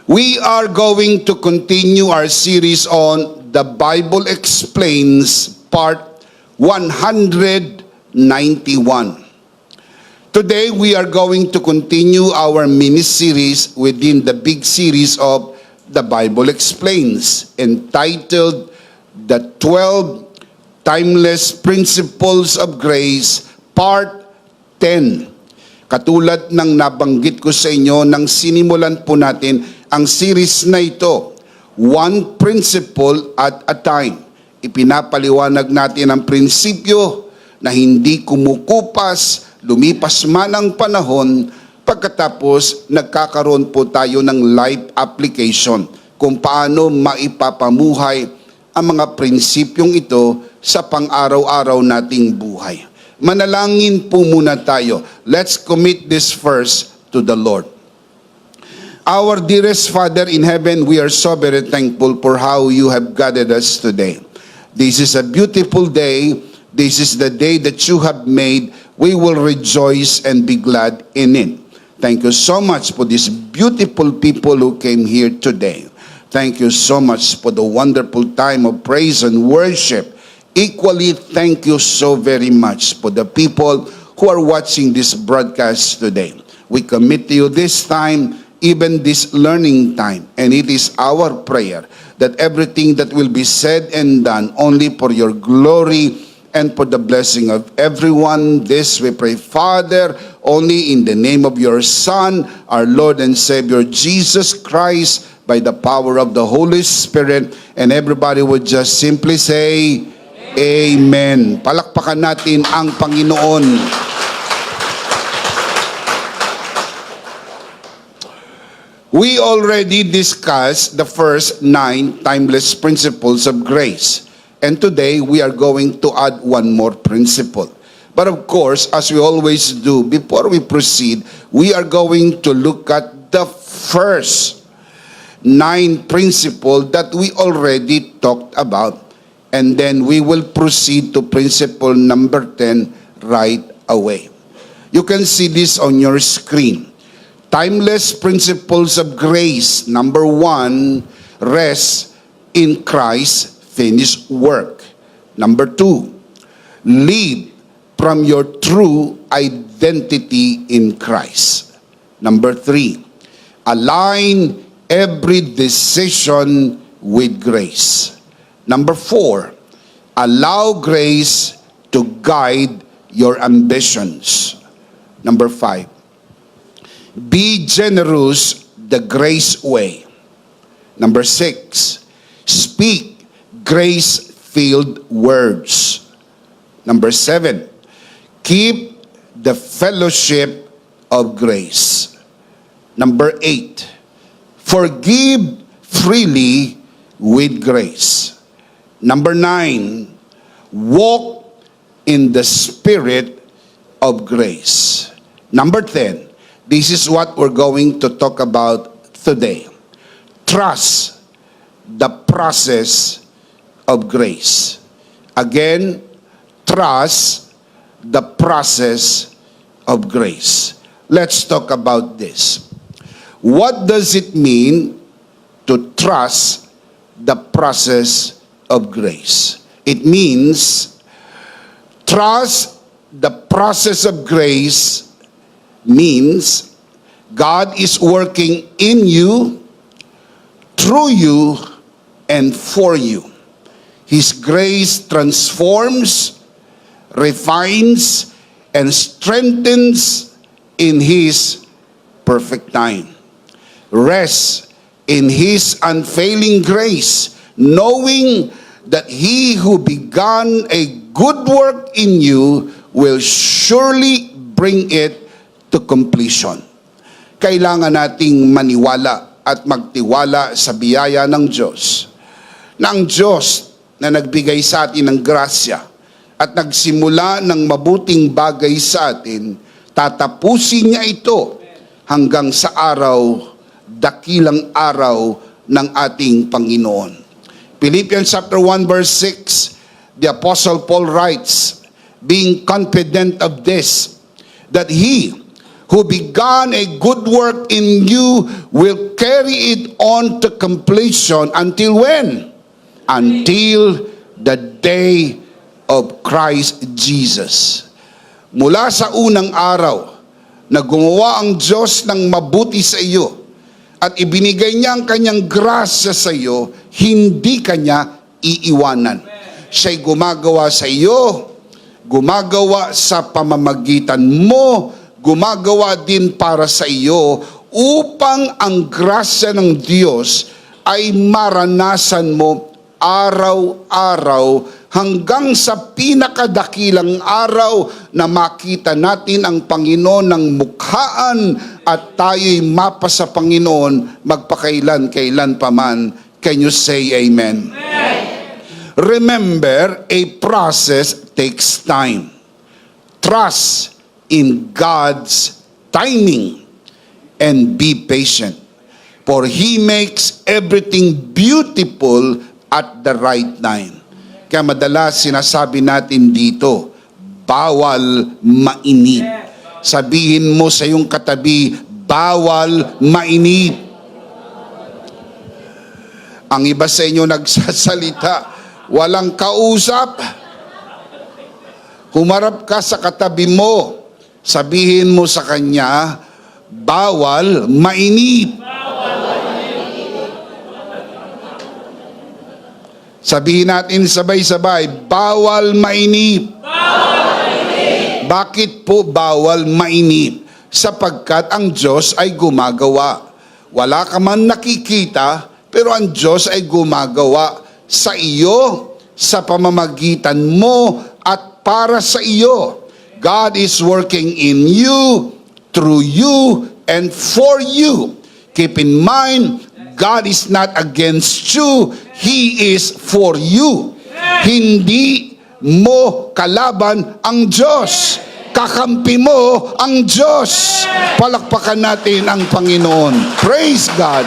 We are going to continue our series on The Bible Explains, Part 191. Today, we are going to continue our mini-series within the big series of The Bible Explains, entitled The 12 Timeless Principles of Grace, Part 10. Katulad ng nabanggit ko sa inyo nang sinimulan po natin ang series na ito, one principle at a time. Ipinapaliwanag natin ang prinsipyo na hindi kumukupas, lumipas man ang panahon, pagkatapos nagkakaroon po tayo ng life application kung paano maipapamuhay ang mga prinsipyong ito sa pang-araw-araw nating buhay. Manalangin po muna tayo. Let's commit this first to the Lord. Our dearest Father in heaven, we are so very thankful for how you have guided us today. This is a beautiful day. This is the day that you have made. We will rejoice and be glad in it. Thank you so much for these beautiful people who came here today. Thank you so much for the wonderful time of praise and worship. Equally, thank you so very much for the people who are watching this broadcast today. We commit to you this time, even this learning time, and it is our prayer that everything that will be said and done only for your glory and for the blessing of everyone. This we pray, Father, only in the name of your Son, our Lord and Savior, Jesus Christ, by the power of the Holy Spirit. And everybody would just simply say, Amen. Palakpakan natin ang Panginoon. We already discussed the first 9 timeless principles of grace. And today, we are going to add one more principle. But of course, as we always do, before we proceed, we are going to look at the first 9 principles that we already talked about. And then we will proceed to principle number 10 right away. You can see this on your screen. Timeless principles of grace. Number 1, rest in Christ's finished work. Number 2, live from your true identity in Christ. Number 3, align every decision with grace. Number 4, allow grace to guide your ambitions. Number 5, be generous the grace way. Number 6, speak grace-filled words. Number 7, keep the fellowship of grace. Number 8, forgive freely with grace. Number 9, walk in the spirit of grace. Number 10, this is what we're going to talk about today. Trust the process of grace. Again, trust the process of grace. Let's talk about this. What does it mean to trust the process of grace? It means trust the process of grace means God is working in you, through you, and for you. His grace transforms, refines, and strengthens in His perfect time. Rest in His unfailing grace, knowing that He who began a good work in you will surely bring it to completion. Kailangan nating maniwala at magtiwala sa biyaya ng Diyos. Na ang Diyos na nagbigay sa atin ng grasya at nagsimula ng mabuting bagay sa atin, tatapusin niya ito hanggang sa dakilang araw ng ating Panginoon. Philippians chapter 1 verse 6, the Apostle Paul writes, being confident of this, that He who began a good work in you will carry it on to completion until when? Until the day of Christ Jesus. Mula sa unang araw na gumawa ang Diyos ng mabuti sa iyo at ibinigay niya ang kanyang grasya sa iyo, hindi kanya iiwanan. Siya'y gumagawa sa iyo, gumagawa sa pamamagitan mo, gumagawa din para sa iyo upang ang grasya ng Diyos ay maranasan mo araw-araw hanggang sa pinakadakilang araw na makita natin ang Panginoon ng mukhaan at tayo'y mapa sa Panginoon magpakailan-kailan paman. Can you say amen? Amen. Remember, a process takes time. Trust in God's timing and be patient, for He makes everything beautiful at the right time. Kaya madalas sinasabi natin dito, bawal mainip. Sabihin mo sa iyong katabi, bawal mainip. Ang iba sa inyo nagsasalita, walang kausap. Humarap ka sa katabi mo, sabihin mo sa kanya, bawal mainip. Sabihin natin sabay-sabay, bawal mainip. Bakit po bawal mainip? Sapagkat ang Diyos ay gumagawa. Wala ka man nakikita, pero ang Diyos ay gumagawa sa iyo, sa pamamagitan mo, at para sa iyo. God is working in you, through you, and for you. Keep in mind, God is not against you, He is for you. Hindi mo kalaban ang Diyos. Kakampi mo ang Diyos. Palakpakan natin ang Panginoon. Praise God.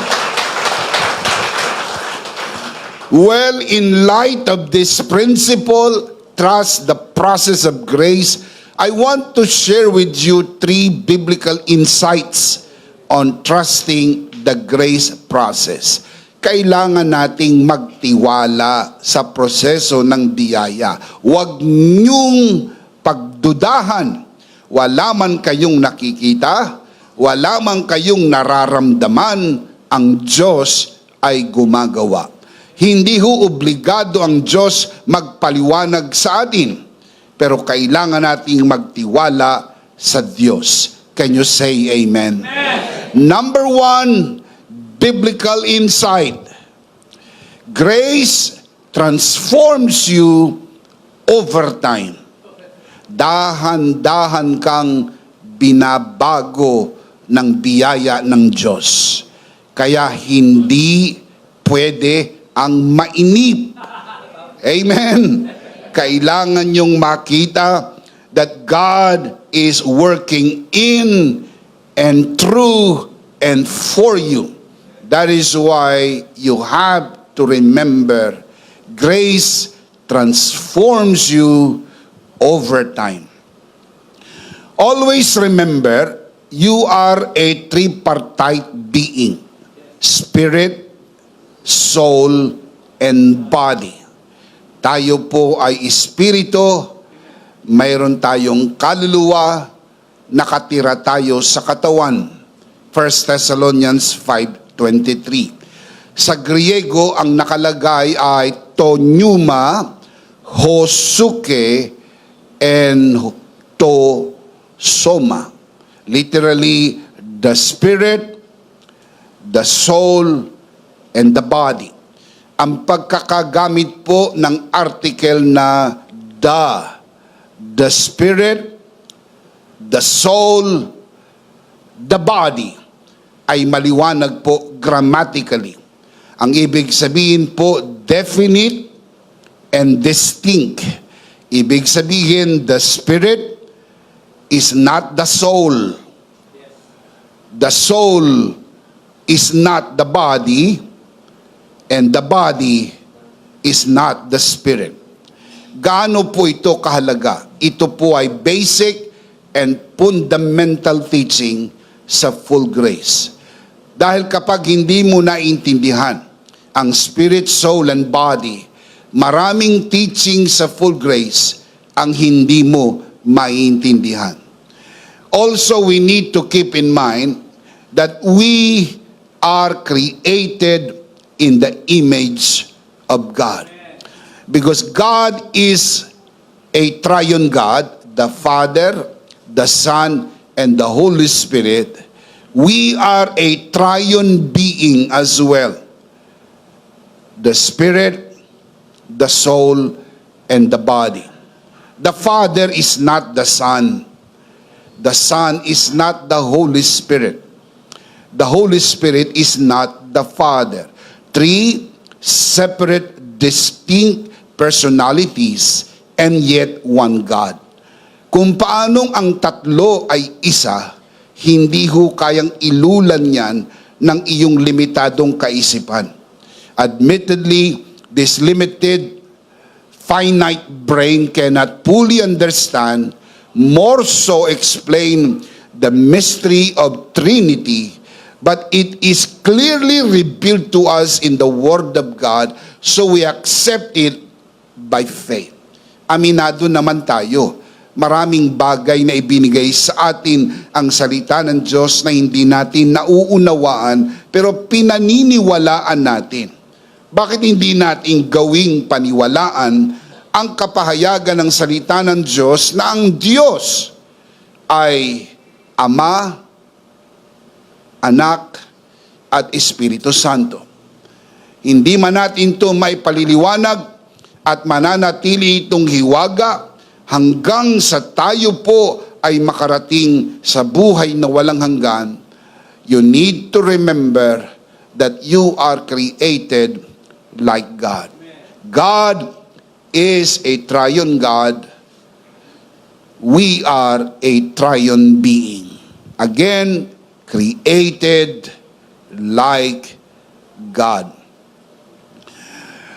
Well, in light of this principle, trust the process of grace, I want to share with you 3 biblical insights on trusting the grace process. Kailangan nating magtiwala sa proseso ng biyaya. Huwag niyong pagdudahan. Wala man kayong nakikita, wala man kayong nararamdaman, ang Diyos ay gumagawa. Hindi ho obligado ang Diyos magpaliwanag sa atin, pero kailangan nating magtiwala sa Diyos. Can you say amen? Amen. Number 1, biblical insight. Grace transforms you over time. Dahan-dahan kang binabago ng biyaya ng Diyos. Kaya hindi pwede ang mainip. Amen. Kailangan niyong makita that God is working in and through and for you. That is why you have to remember, grace transforms you over time. Always remember, you are a tripartite being: spirit, soul, and body. Tayo po ay espiritu, mayroon tayong kaluluwa, nakatira tayo sa katawan. 1 Thessalonians 5:23. Sa Griego, ang nakalagay ay to-pneuma, hosuke, and to-soma. Literally, the spirit, the soul, and the body. Ang pagkakagamit po ng article na the spirit, the soul, the body, ay maliwanag po grammatically. Ang ibig sabihin po, definite and distinct. Ibig sabihin, the spirit is not the soul. The soul is not the body, and the body is not the spirit. Gaano po ito kahalaga? Ito po ay basic and fundamental teaching sa full grace. Dahil kapag hindi mo naintindihan ang spirit, soul, and body, maraming teaching sa full grace ang hindi mo maintindihan. Also, we need to keep in mind that we are created in the image of God. Because God is a triune God, the Father, the Son, and the Holy Spirit. We are a triune being as well. The Spirit, the soul, and the body. The Father is not the Son. The Son is not the Holy Spirit. The Holy Spirit is not the Father. Three separate, distinct personalities and yet one God. Kung paanong ang tatlo ay isa, hindi ho kayang ilulan yan ng iyong limitadong kaisipan. Admittedly, this limited, finite brain cannot fully understand, more so explain the mystery of Trinity, but it is clearly revealed to us in the Word of God, so we accept it by faith. Aminado naman tayo, maraming bagay na ibinigay sa atin ang salita ng Diyos na hindi natin nauunawaan, pero pinaniniwalaan natin. Bakit hindi natin gawing paniwalaan ang kapahayagan ng salita ng Diyos na ang Diyos ay Ama, Anak, at Espiritu Santo? Hindi man natin ito may paliliwanag at mananatili itong hiwaga hanggang sa tayo po ay makarating sa buhay na walang hanggan. You need to remember that you are created like God. God is a triune God. We are a triune being. Again, created like God.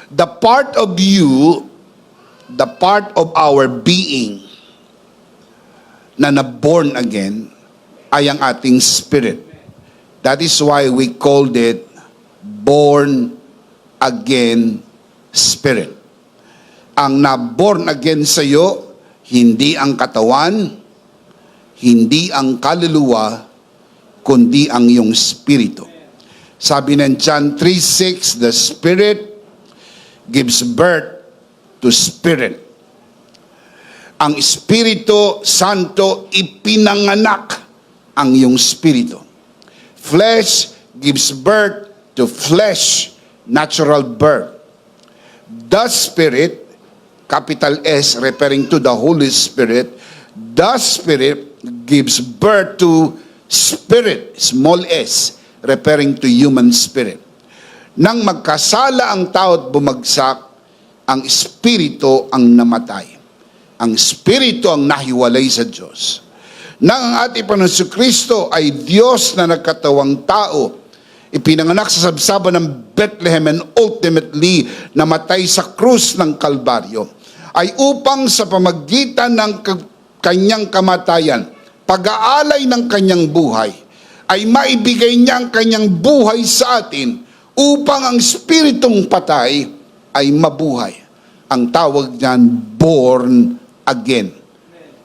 The part of you, the part of our being na naborn again ay ang ating spirit. That is why we called it born again spirit. Ang naborn again sa iyo, hindi ang katawan, hindi ang kaluluwa, kundi ang iyong spirito. Sabi ng John 3:6, the Spirit gives birth to spirit. Ang Espiritu Santo ipinanganak ang iyong spirito. Flesh gives birth to flesh, natural birth. The Spirit, capital S, referring to the Holy Spirit, the Spirit gives birth to spirit, small s, referring to human spirit. Nang magkasala ang tao at bumagsak, ang Espiritu ang namatay. Ang Espiritu ang nahiwalay sa Diyos. Nang ang ating Panginoon Kristo ay Diyos na nagkatawang tao, ipinanganak sa sabsaban ng Bethlehem and ultimately namatay sa krus ng Kalbaryo, ay upang sa pamagitan ng kanyang kamatayan, pag-aalay ng kanyang buhay, ay maibigay niya ang kanyang buhay sa atin upang ang spiritong patay ay mabuhay. Ang tawag niyan, born again.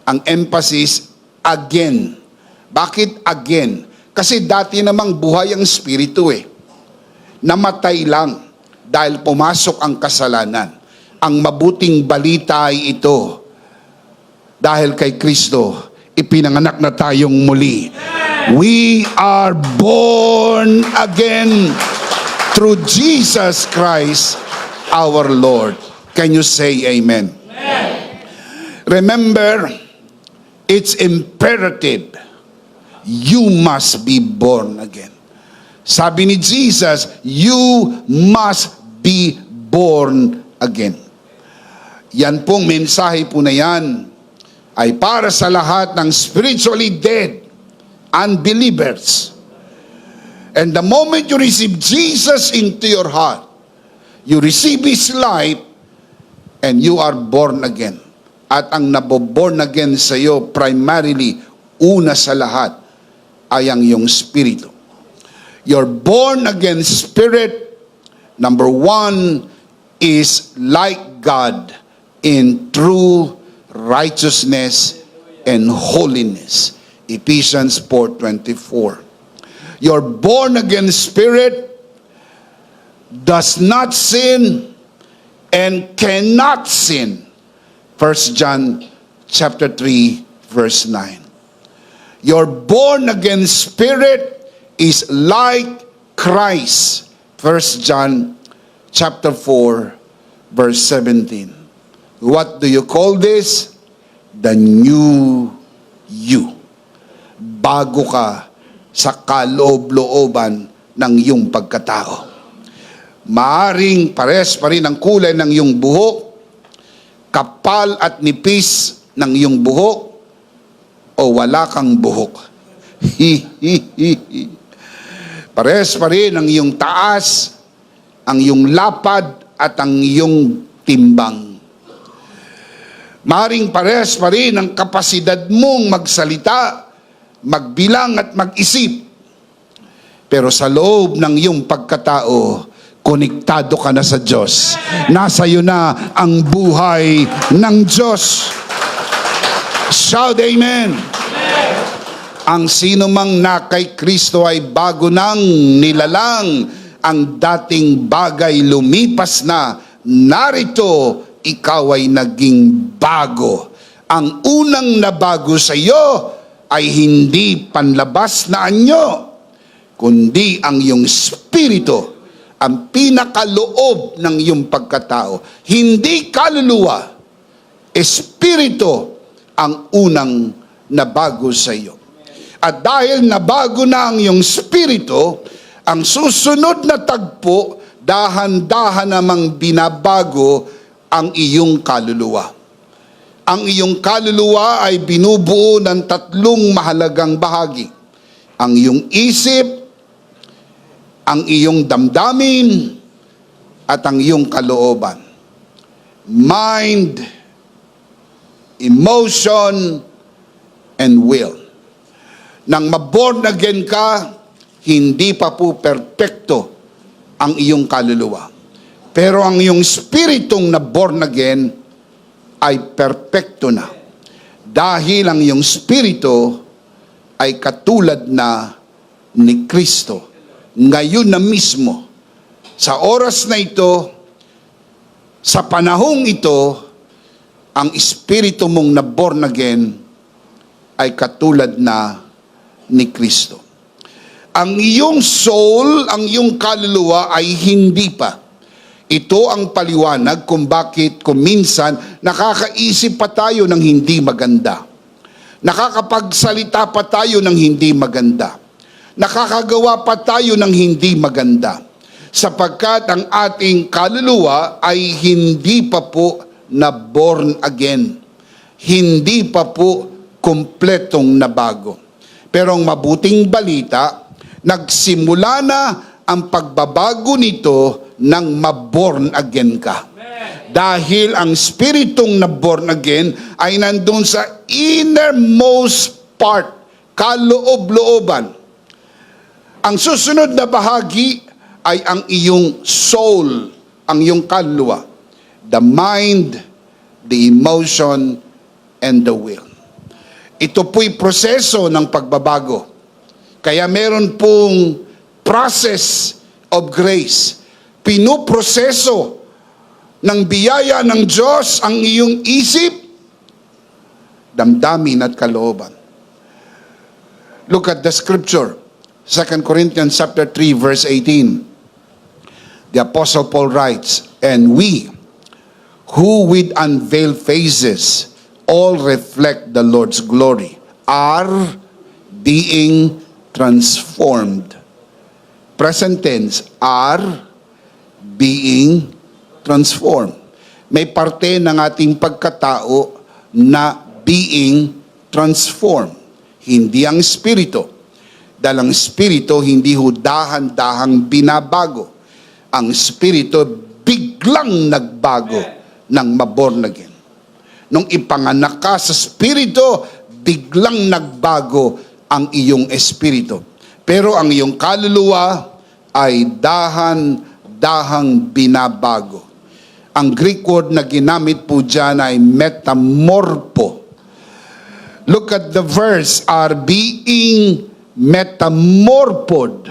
Ang emphasis, again. Bakit again? Kasi dati namang buhay ang spirito Namatay lang dahil pumasok ang kasalanan. Ang mabuting balita ay ito. Dahil kay Kristo, ipinanganak na tayong muli. We are born again through Jesus Christ, our Lord. Can you say amen? Amen. Remember, it's imperative. You must be born again. Sabi ni Jesus, you must be born again. Yan pong mensahe po na yan ay para sa lahat ng spiritually dead unbelievers. And the moment you receive Jesus into your heart, you receive His life, and you are born again. At ang naboborn again sa iyo, primarily, una sa lahat, ay ang iyong spirito. Your born again spirit, number one, is like God in true righteousness and holiness. Ephesians 4:24. Your born again spirit does not sin and cannot sin. 1 John chapter 3 verse 9. Your born again spirit is like Christ. 1 John chapter 4 verse 17. What do you call this? The new you. Bago ka sa kaloob-looban ng iyong pagkatao. Maaring pares pa rin ang kulay ng iyong buhok, kapal at nipis ng iyong buhok, o wala kang buhok. Pares pa rin ang iyong taas, ang iyong lapad, at ang iyong timbang. Maaring pares pa rin ang kapasidad mong magsalita, magbilang at mag-isip. Pero sa loob ng iyong pagkatao, konektado ka na sa Diyos. Nasa iyo na ang buhay ng Diyos. Shout amen. Ang sino mang na kay Kristo ay bago nang nilalang. Ang dating bagay lumipas na. Narito, ikaw ay naging bago. Ang unang nabago sa iyo ay hindi panlabas na anyo, kundi ang iyong spirito, ang pinakaloob ng iyong pagkatao. Hindi kaluluwa, espiritu ang unang nabago sa iyo. At dahil nabago na ang iyong spirito, ang susunod na tagpo, dahan-dahan namang binabago ang iyong kaluluwa. Ang iyong kaluluwa ay binubuo ng tatlong mahalagang bahagi. Ang iyong isip, ang iyong damdamin, at ang iyong kalooban. Mind, emotion, and will. Nang maborn again ka, hindi pa po perpekto ang iyong kaluluwa. Pero ang iyong spiritong na born again ay perpekto na. Dahil ang iyong spirito ay katulad na ni Kristo. Ngayon na mismo, sa oras na ito, sa panahong ito, ang espiritu mong na born again ay katulad na ni Kristo. Ang iyong soul, ang iyong kaluluwa ay hindi pa. Ito ang paliwanag kung bakit kuminsan nakakaisip pa tayo ng hindi maganda. Nakakapagsalita pa tayo ng hindi maganda. Nakakagawa pa tayo ng hindi maganda. Sapagkat ang ating kaluluwa ay hindi pa po na born again. Hindi pa po kumpletong nabago. Pero ang mabuting balita, nagsimula na ang pagbabago nito nang maborn again ka. Dahil ang spiritong na born again ay nandun sa innermost part, kaloob-looban. Ang susunod na bahagi ay ang iyong soul, ang iyong kaluluwa. The mind, the emotion, and the will. Ito po'y proseso ng pagbabago. Kaya meron pong process of grace. Pinuproseso ng biyaya ng Diyos ang iyong isip, damdamin at kalooban. Look at the scripture. 2 Corinthians chapter 3 verse 18. The Apostle Paul writes, "And we, who with unveiled faces all reflect the Lord's glory, are being transformed." Present tense, are being transformed. May parte ng ating pagkatao na being transformed. Hindi ang espiritu. Dahil ang espiritu hindi ho dahan-dahang binabago. Ang espiritu biglang nagbago ng maborn again. nung ipanganak ka sa Espiritu, biglang nagbago ang iyong espiritu. Pero ang iyong kaluluwa ay dahan-dahang binabago. Ang Greek word na ginamit po dyan ay metamorpho. Look at the verse, are being metamorphosed,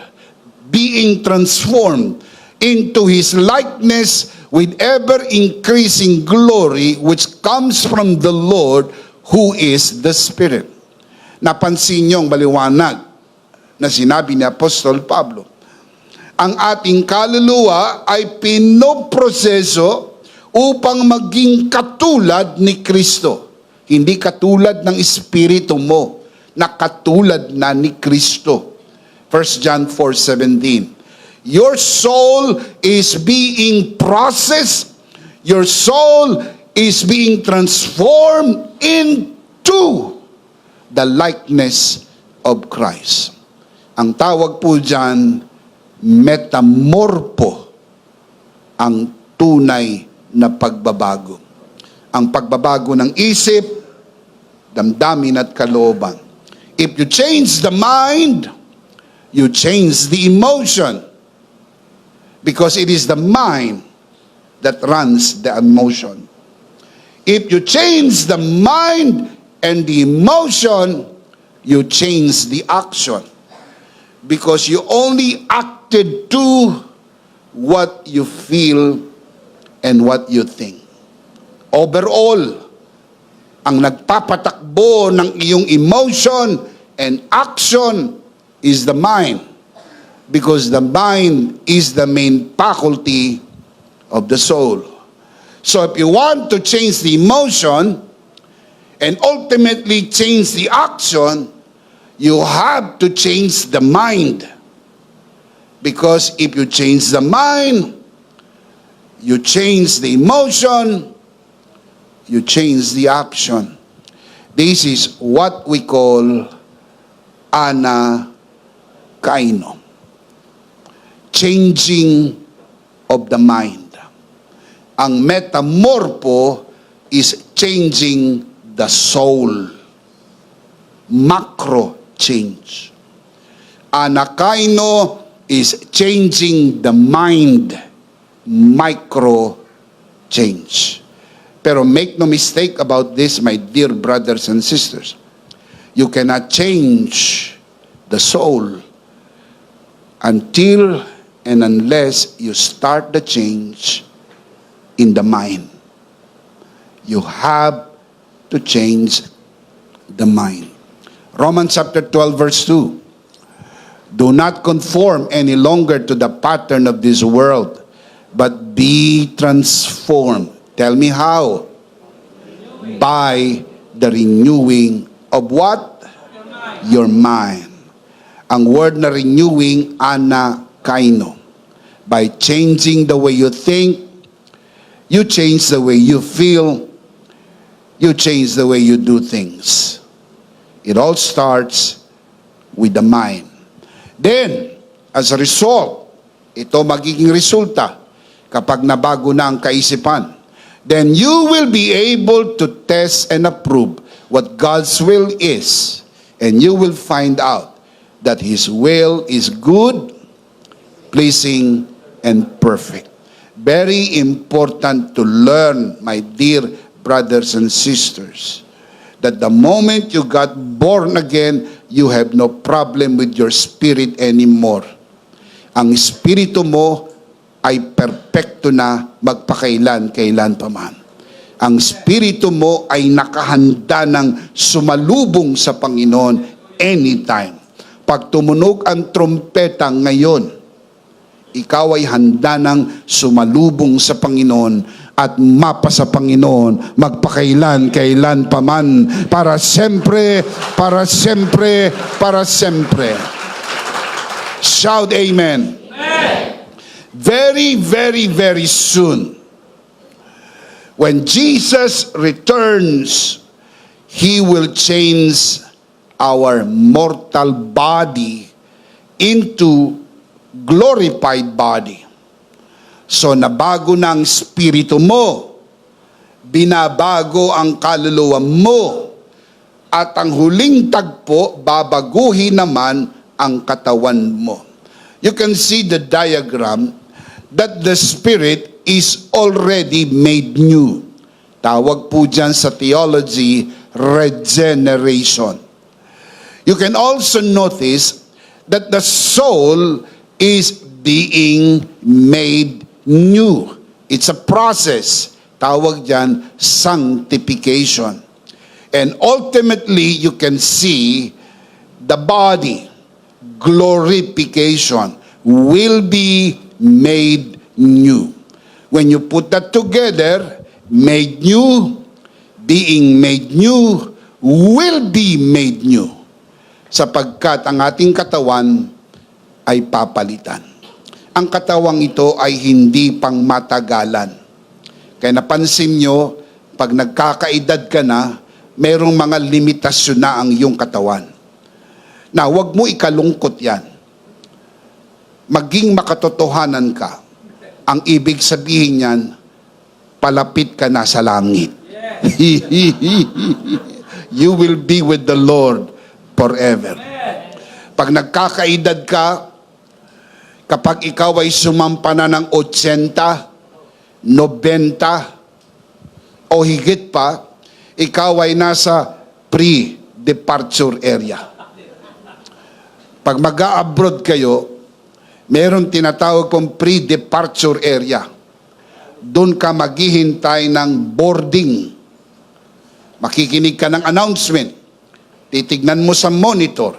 being transformed into His likeness with ever-increasing glory which comes from the Lord who is the Spirit. Napansin niyo ang maliwanag na sinabi ni Apostol Pablo. Ang ating kaluluwa ay pinoproseso upang maging katulad ni Kristo. Hindi katulad ng espiritu mo, na katulad na ni Kristo. 1 John 4:17. Your soul is being processed. Your soul is being transformed into the likeness of Christ. Ang tawag po dyan, metamorpho, ang tunay na pagbabago. Ang pagbabago ng isip, damdamin at kalooban. If you change the mind, you change the emotion. Because it is the mind that runs the emotion. If you change the mind and the emotion, you change the action. Because you only acted to what you feel and what you think. Overall, ang nagpapatakbo ng iyong emotion and action is the mind. Because the mind is the main faculty of the soul. So if you want to change the emotion and ultimately change the action, you have to change the mind. Because if you change the mind, you change the emotion, you change the action. This is what we call anakaino. Changing of the mind. Ang metamorpho is changing the soul. Macro change. Anakaino is changing the mind. Micro change. Pero make no mistake about this, my dear brothers and sisters. You cannot change the soul until and unless you start the change in the mind. You have to change the mind. Romans chapter 12 verse 2. Do not conform any longer to the pattern of this world, but be transformed. Tell me how? By the renewing of what? Your mind. Ang word na renewing, anakaino. By changing the way you think, you change the way you feel, you change the way you do things. It all starts with the mind. Then, as a result, ito magiging resulta kapag nabago na ang kaisipan. Then you will be able to test and approve what God's will is. And you will find out that His will is good, pleasing, and perfect. Very important to learn, my dear brothers and sisters, that the moment you got born again, you have no problem with your spirit anymore. Ang espiritu mo ay perpekto na magpakailan-kailan pa man. Ang espiritu mo ay nakahanda ng sumalubong sa Panginoon anytime. Pag tumunog ang trompeta ngayon, ikaw ay handa ng sumalubong sa Panginoon at mapa sa Panginoon magpakailan-kailan pa man, para sempre, para sempre, para sempre. Shout amen. Very, very, very soon, when Jesus returns, He will change our mortal body into glorified body. So nabago na ang spirito mo, binabago ang kaluluwa mo. At ang huling tagpo, babaguhin naman ang katawan mo. You can see the diagram that the spirit is already made new. Tawag po dyan sa theology, regeneration. You can also notice that the soul is being made new. It's a process. Tawag dyan, sanctification. And ultimately, you can see the body, glorification, will be made new. When you put that together, made new, being made new, will be made new. Sapagkat ang ating katawan ay papalitan. Ang katawang ito ay hindi pang matagalan. Kaya napansin nyo, pag nagkakaedad ka na, merong mga limitasyon na ang iyong katawan. Na huwag mo ikalungkot yan. Maging makatotohanan ka. Ang ibig sabihin yan, palapit ka na sa langit. You will be with the Lord forever. Pag nagkakaedad ka, kapag ikaw ay sumampa na ng 80, 90, o higit pa, ikaw ay nasa pre-departure area. Pag mag-a-abroad kayo, meron tinatawag pong pre-departure area. Doon ka maghihintay ng boarding. Makikinig ka ng announcement. Titignan mo sa monitor.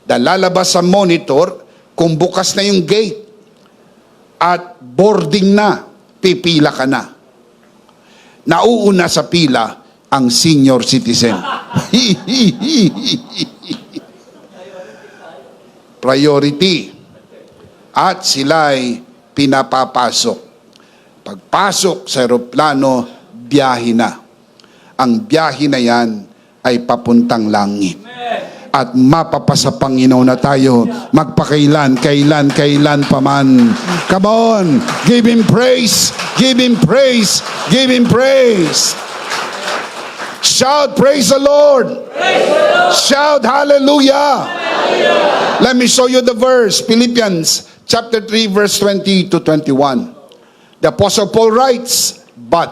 Lalabas sa monitor kung bukas na yung gate. At boarding na, pipila ka na. Nauuna sa pila ang senior citizen. Priority. At sila'y pinapapasok. Pagpasok sa eroplano, biyahe na. Ang biyahe na yan ay papuntang langit. At mapapasa Panginoon na tayo magpakailan, kailan pa man. Come on, give Him praise, give Him praise, give Him praise. Shout, praise the Lord. Praise the Lord. Shout, hallelujah. Hallelujah. Let me show you the verse. Philippians chapter 3, verse 20 to 21. The Apostle Paul writes, but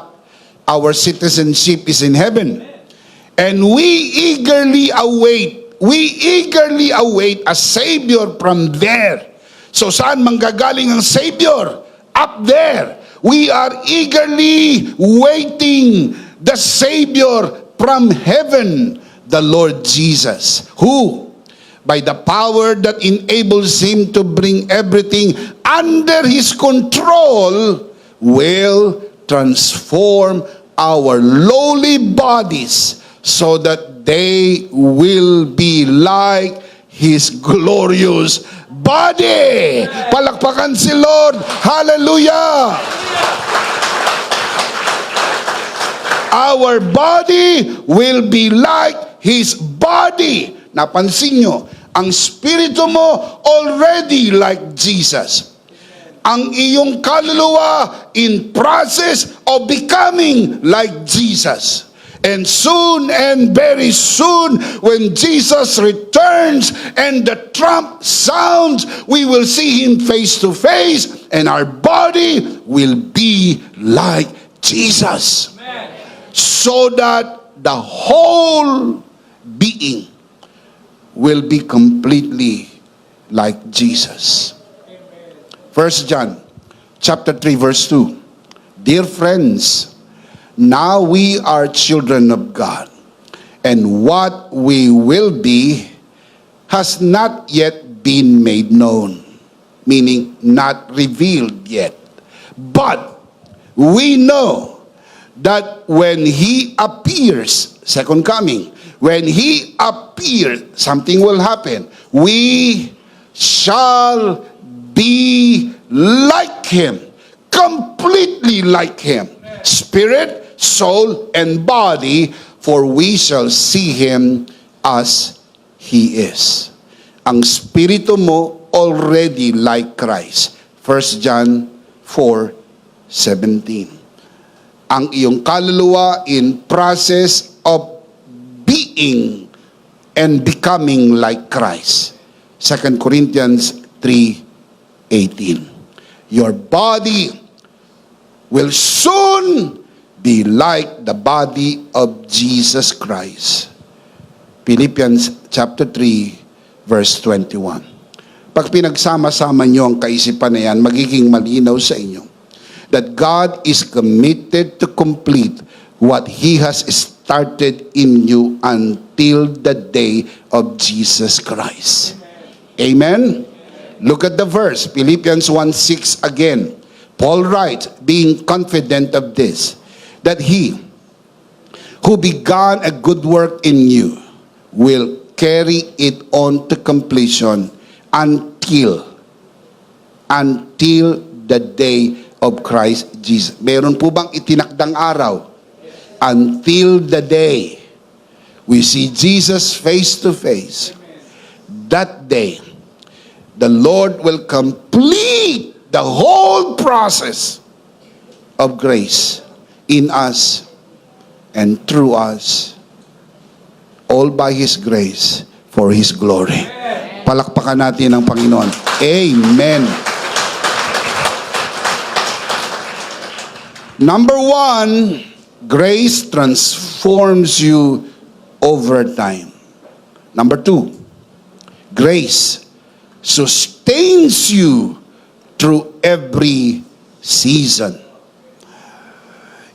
our citizenship is in heaven, and we eagerly await a Savior from there. So saan manggagaling ang Savior? Up there. We are eagerly waiting the Savior from heaven, the Lord Jesus, who, by the power that enables Him to bring everything under His control, will transform our lowly bodies so that they will be like His glorious body. Palakpakan si Lord. Hallelujah! Our body will be like His body. Napansin nyo, ang spirito mo already like Jesus. Ang iyong kaluluwa in process of becoming like Jesus. And soon and very soon, when Jesus returns and the trump sounds, we will see Him face to face, and our body will be like Jesus. Amen. So that the whole being will be completely like Jesus. 1 John chapter 3 verse 2. Dear friends, now we are children of God, and what we will be has not yet been made known, meaning not revealed yet. But we know that when He appears, second coming, when He appears, something will happen. We shall be like Him, completely like Him, spirit, soul, and body, for we shall see Him as He is. Ang spirito mo already like Christ. 1 John 4:17. ang iyong kaluluwa in process of being and becoming like Christ. 2 Corinthians 3:18. Your body will soon be like the body of Jesus Christ. Philippians chapter 3, verse 21. Pag pinagsama-sama nyo ang kaisipan na yan, magiging malinaw sa inyo that God is committed to complete what He has started in you until the day of Jesus Christ. Amen? Look at the verse, Philippians 1:6 again. Paul writes, being confident of this, that He who began a good work in you will carry it on to completion until the day of Christ Jesus. Meron po bang itinakdang araw? Until the day we see Jesus face to face. That day, the Lord will complete the whole process of grace in us and through us, all by His grace for His glory. Palakpakan natin ang Panginoon. Amen. Number one, grace transforms you over time. Number two, grace sustains you through every season.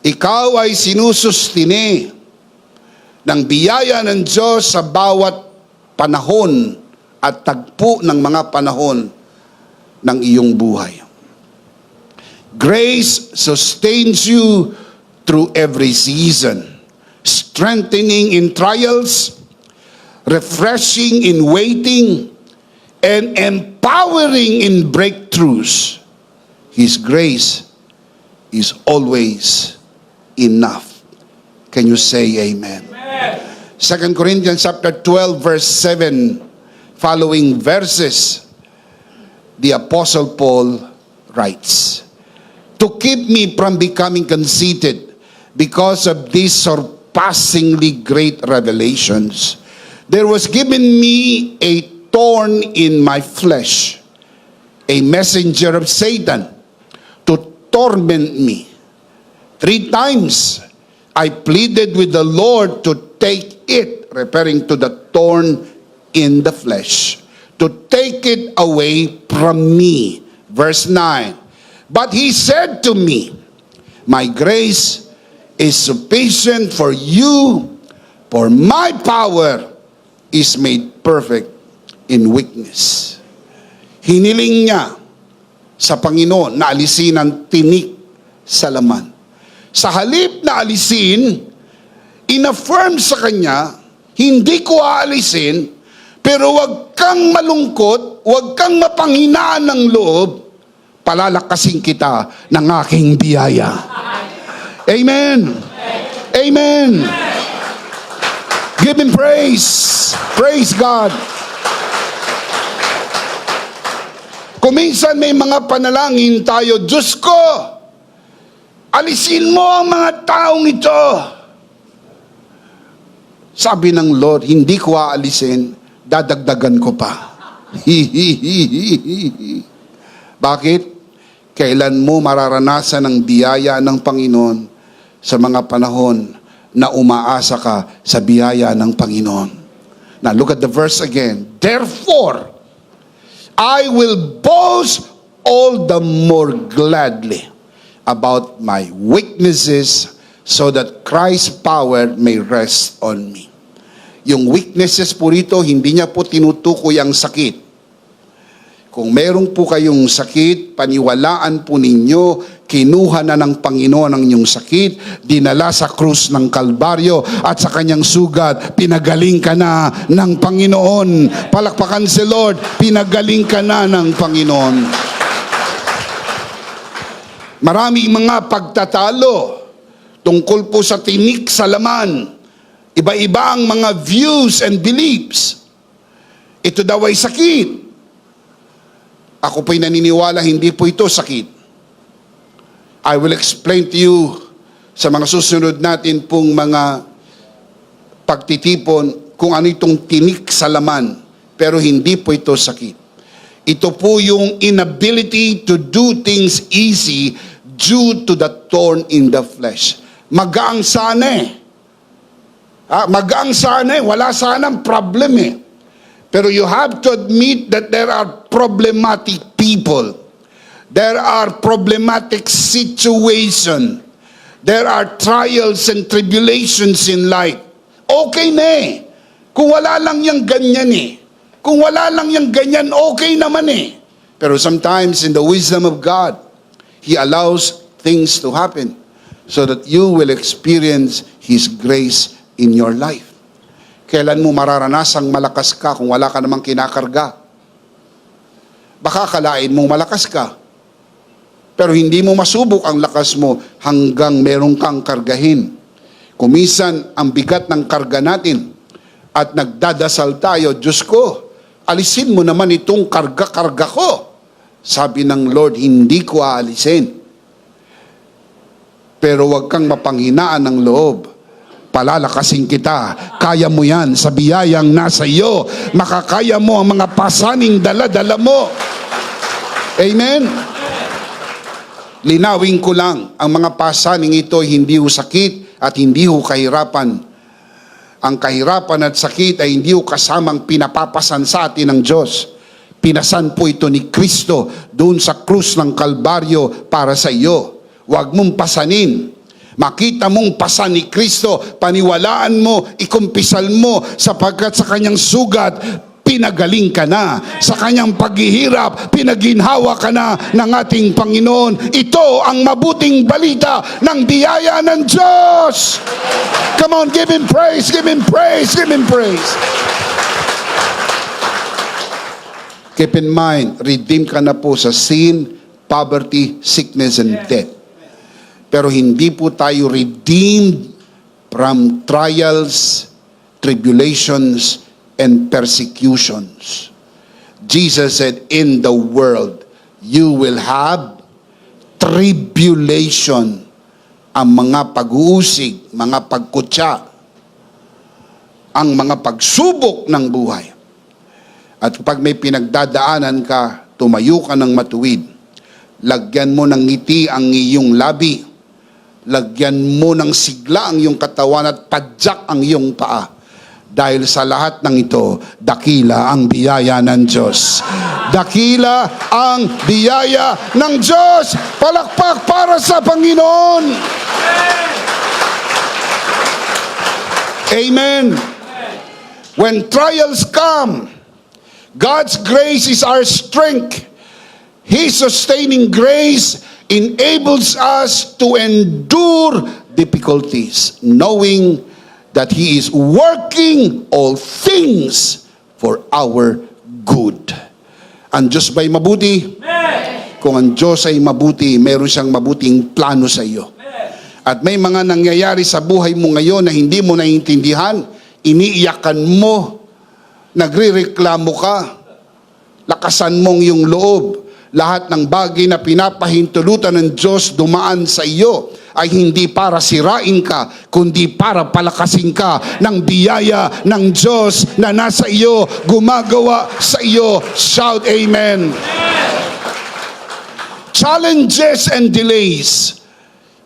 Ikaw ay sinusustine ng biyaya ng Diyos sa bawat panahon at tagpo ng mga panahon ng iyong buhay. Grace sustains you through every season, strengthening in trials, refreshing in waiting, and empowering in breakthroughs. His grace is always enough. Can you say amen? 2 Corinthians chapter 12 verse 7 following verses, the Apostle Paul writes, to keep me from becoming conceited because of these surpassingly great revelations, there was given me a thorn in my flesh, a messenger of Satan to torment me. 3 times I pleaded with the Lord to take it, referring to the thorn in the flesh, to take it away from me. Verse 9. But He said to me, my grace is sufficient for you, for my power is made perfect in weakness. Hiniling niya sa Panginoon na alisin ang tinik sa laman. Sa halip na alisin, in-affirm sa kanya, hindi ko aalisin, pero wag kang malungkot, wag kang mapanghinaan ng loob, palalakasin kita ng aking biyaya. Amen. Amen. Give Him praise. Praise God. Kung minsan may mga panalangin tayo, Diyos ko, alisin mo ang mga taong ito. Sabi ng Lord, hindi ko aalisin, dadagdagan ko pa. Bakit? Kailan mo mararanasan ang biyaya ng Panginoon sa mga panahon na umaasa ka sa biyaya ng Panginoon? Now look at the verse again. Therefore, I will boast all the more gladly about my weaknesses so that Christ's power may rest on me. Yung weaknesses po rito, hindi niya po tinutukoy ang sakit. Kung meron po kayong sakit, paniwalaan po ninyo, kinuha na ng Panginoon ang inyong sakit, dinala sa krus ng Kalbaryo, at sa kanyang sugat, pinagaling ka na ng Panginoon. Palakpakan si Lord, pinagaling ka na ng Panginoon. Maraming mga pagtatalo tungkol po sa tinik sa laman. Iba-iba ang mga views and beliefs. Ito daw ay sakit. Ako po'y naniniwala, hindi po ito sakit. I will explain to you sa mga susunod natin pong mga pagtitipon kung ano itong tinik sa laman, pero hindi po ito sakit. Ito po yung inability to do things easy due to the thorn in the flesh. Magaang sana eh. Magaang sana eh. Wala sanang problem eh. Pero you have to admit that there are problematic people. There are problematic situations. There are trials and tribulations in life. Okay na eh. Kung wala lang yung ganyan eh. Kung wala lang yung ganyan, okay naman eh. Pero sometimes in the wisdom of God, He allows things to happen so that you will experience His grace in your life. Kailan mo mararanasang malakas ka kung wala ka namang kinakarga? Baka kalain mong malakas ka, pero hindi mo masubok ang lakas mo hanggang meron kang kargahin. Kumisan ang bigat ng karga natin at nagdadasal tayo, Diyos ko, alisin mo naman itong karga-karga ko. Sabi ng Lord, hindi ko aalisin. Pero wag kang mapanghinaan ng loob. Palalakasin kita. Kaya mo yan sa biyayang nasa iyo. Makakaya mo ang mga pasaning dala-dala mo. Amen? Linawin ko lang, ang mga pasaning ito hindi ho sakit at hindi ho kahirapan. Ang kahirapan at sakit ay hindi ho kasamang pinapapasan sa atin ng Diyos. Pinasan po ito ni Kristo doon sa krus ng Kalbaryo para sa iyo. Huwag mong pasanin. Makita mong pasan ni Kristo, paniwalaan mo, ikumpisal mo, sapagkat sa kanyang sugat, pinagaling ka na. Sa kanyang paghihirap, pinaginhawa ka na ng ating Panginoon. Ito ang mabuting balita ng biyaya ng Diyos. Come on, give Him praise, give Him praise, give Him praise. Keep in mind, redeem ka na po sa sin, poverty, sickness, and death. Pero hindi po tayo redeemed from trials, tribulations, and persecutions. Jesus said, in the world, you will have tribulation. Ang mga pag-uusig, mga pagkutya, ang mga pagsubok ng buhay. At pag may pinagdadaanan ka, tumayo ka ng matuwid. Lagyan mo ng ngiti ang iyong labi. Lagyan mo ng sigla ang iyong katawan at padyak ang iyong paa. Dahil sa lahat ng ito, dakila ang biyaya ng Diyos. Dakila ang biyaya ng Diyos. Palakpak para sa Panginoon. Amen. When trials come, God's grace is our strength. His sustaining grace enables us to endure difficulties, knowing that He is working all things for our good. Ang Diyos ba'y mabuti? Amen. Kung ang Diyos ay mabuti, meron siyang mabuting plano sa iyo. Amen. At may mga nangyayari sa buhay mo ngayon na hindi mo naiintindihan, iniiyakan mo, nagrireklamo ka, lakasan mong yung loob. Lahat ng bagay na pinapahintulutan ng Diyos dumaan sa iyo ay hindi para sirain ka, kundi para palakasin ka ng biyaya ng Diyos na nasa iyo, gumagawa sa iyo. Shout amen. Challenges and delays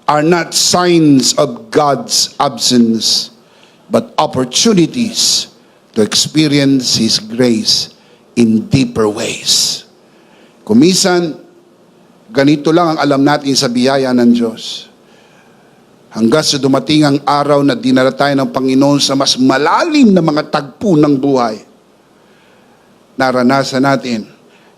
are not signs of God's absence, but opportunities to experience His grace in deeper ways. Kumisan, ganito lang ang alam natin sa biyaya ng Diyos. Hanggang sa dumating ang araw na dinala tayo ng Panginoon sa mas malalim na mga tagpo ng buhay, naranasan natin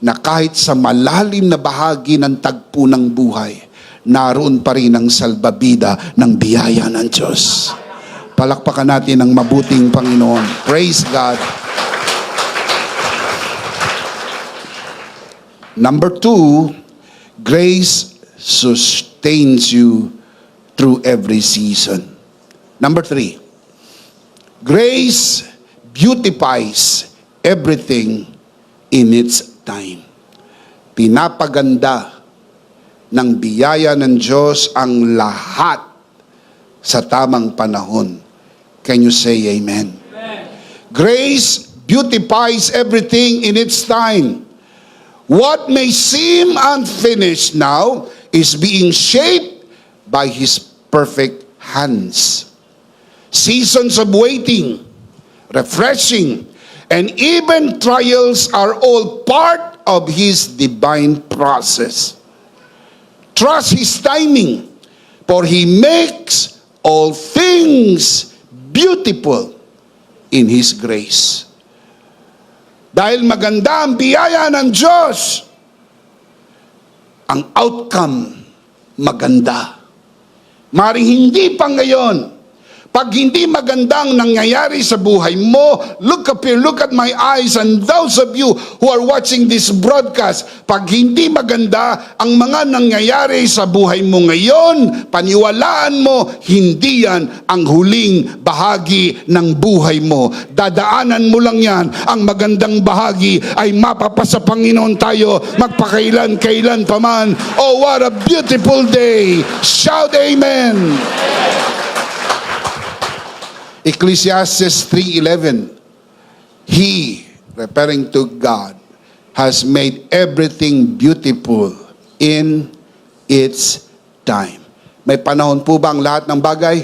na kahit sa malalim na bahagi ng tagpo ng buhay, naroon pa rin ang salbabida ng biyaya ng Diyos. Palakpakan natin ang mabuting Panginoon. Praise God. Number 2, grace sustains you through every season. Number 3, grace beautifies everything in its time. Pinapaganda ng biyaya ng Diyos ang lahat sa tamang panahon. Can you say amen? Grace beautifies everything in its time. What may seem unfinished now is being shaped by His perfect hands. Seasons of waiting, refreshing, and even trials are all part of His divine process. Trust His timing, for He makes all things beautiful in His grace. Dahil maganda ang biyaya ng Diyos, ang outcome maganda. Maring hindi pa ngayon. Pag hindi magandang nangyayari sa buhay mo, look up here, look at my eyes, and those of you who are watching this broadcast, pag hindi maganda ang mga nangyayari sa buhay mo ngayon, paniwalaan mo, hindi yan ang huling bahagi ng buhay mo. Dadaanan mo lang yan. Ang magandang bahagi ay mapapasa Panginoon tayo magpakailan-kailan pa man. Oh, what a beautiful day! Shout amen! Ecclesiastes 3:11, He, referring to God, has made everything beautiful in its time. May panahon po ba ang lahat ng bagay?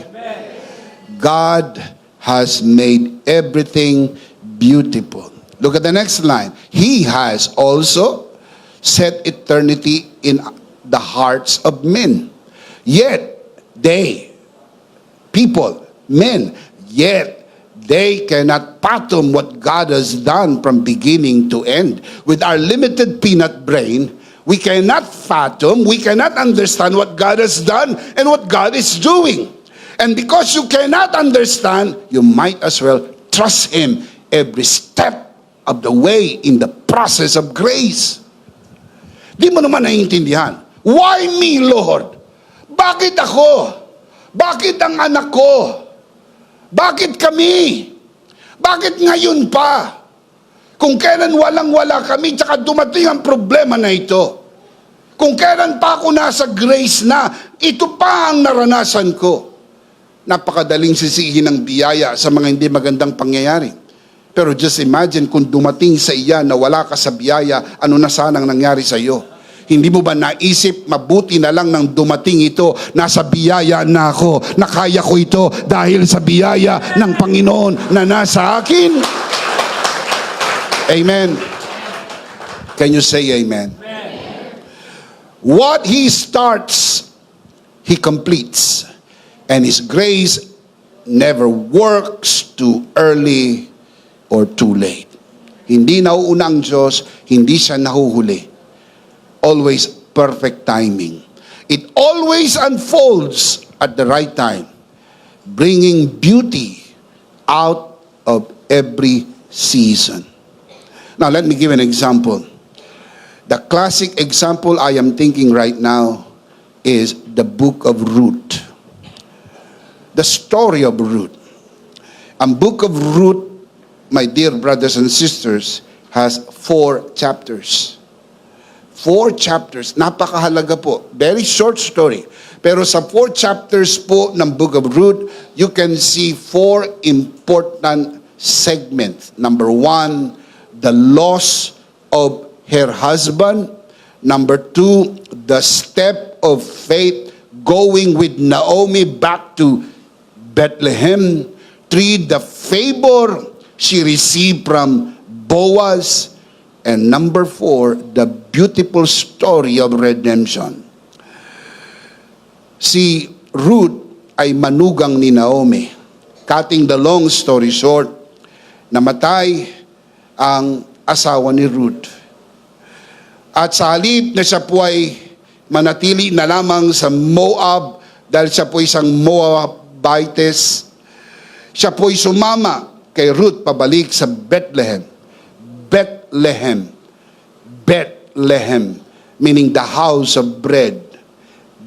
God has made everything beautiful. Look at the next line. He has also set eternity in the hearts of men. Yet they, people, men, yet they cannot fathom what God has done from beginning to end. With our limited peanut brain, we cannot fathom, we cannot understand what God has done and what God is doing. And because you cannot understand, you might as well trust Him every step of the way in the process of grace. Di mo naman naiintindihan. Why me, Lord? Bakit ako? Bakit ang anak ko? Bakit kami? Bakit ngayon pa? Kung kailan walang-wala kami, tsaka dumating ang problema na ito. Kung kailan pa ako nasa grace na, ito pa ang naranasan ko. Napakadaling sisihin ng biyaya sa mga hindi magandang pangyayari. Pero just imagine kung dumating sa iyan na wala ka sa biyaya, ano na sanang nangyari sa iyo? Hindi mo ba naisip, mabuti na lang nang dumating ito, nasa biyaya na ako, nakaya ko ito dahil sa biyaya ng Panginoon na nasa akin? Amen. Can you say amen? What He starts, He completes. And His grace never works too early or too late. Hindi nauuna ang Diyos, hindi siya nahuhuli. Always perfect timing. It always unfolds at the right time, bringing beauty out of every season. Now, let me give an example. The classic example I am thinking right now is the book of Ruth. The story of Ruth. Ang book of Ruth, my dear brothers and sisters, has 4 chapters. 4 chapters. Napakahalaga po. Very short story. Pero sa 4 chapters po ng book of Ruth, you can see 4 important segments. Number 1, the loss of her husband. Number 2, the step of faith going with Naomi back to Bethlehem. 3, the favor she received from Boaz. And number 4, the beautiful story of redemption. Si Ruth ay manugang ni Naomi. Cutting the long story short, namatay ang asawa ni Ruth. At sa halip na siya po ay manatili na lamang sa Moab, dahil siya po isang Moabites, siya po ay sumama kay Ruth pabalik sa Bethlehem. Bethlehem. Bethlehem, meaning the house of bread.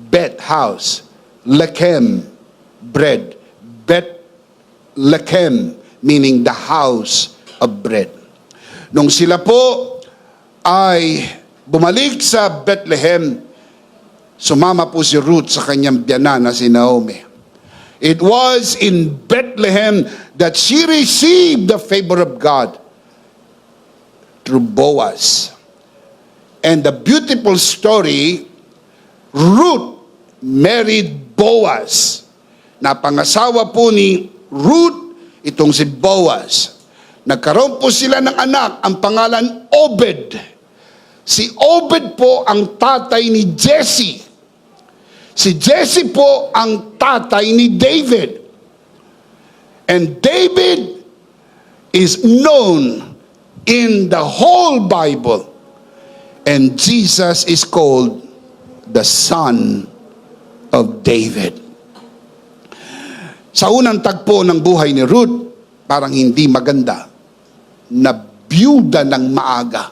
Bet house. Lechem, bread. Bethlehem, meaning the house of bread. Nung sila po ay bumalik sa Bethlehem, sumama po si Ruth sa kanyang biyanan na si Naomi. It was in Bethlehem that she received the favor of God through Boaz. And the beautiful story, Ruth married Boaz. Napangasawa po ni Ruth itong si Boaz. Nagkaroon po sila ng anak, ang pangalan Obed. Si Obed po ang tatay ni Jesse. Si Jesse po ang tatay ni David. And David is known in the whole Bible. And Jesus is called the Son of David. Sa unang tagpo ng buhay ni Ruth, parang hindi maganda. Nabiyuda ng maaga.